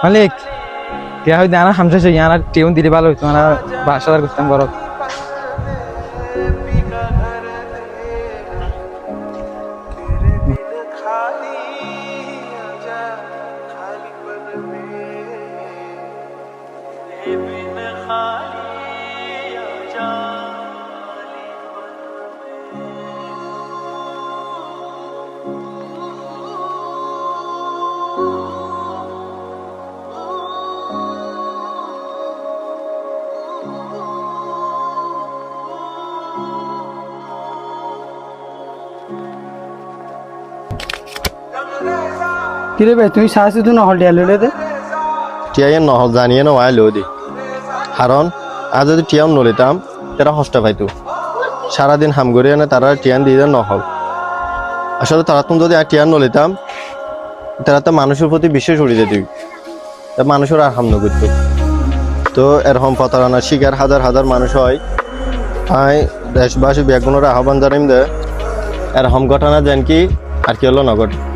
মালিক কে হইতে আনা হামসা সেই আনা টিউন দিলে ভালো হইতো আনা 12,000 করতাম বড় কিরে ভাই তুই সাহসী তুই নহল ডিয়া লইলে দে টিয়াই নহল জানিয়ে নয় লো দি কারণ আজ যদি টিয়াও নলিতাম তারা হস্তা পাইতো সারাদিন হাম করে এনে তারা টিয়ান দিয়ে নহল আসলে তারা তুমি যদি টিয়ান নলিতাম তারা তো মানুষের প্রতি বিশ্বাস উড়িয়ে দিবি তা মানুষের আর হাম নগরত তো এরকম প্রতারণার শিকার হাজার হাজার মানুষ হয় তাই দেশবাসী বেগুনের আহ্বান জানাইম দে এরকম ঘটনা যেন কি আর কি হলো নগর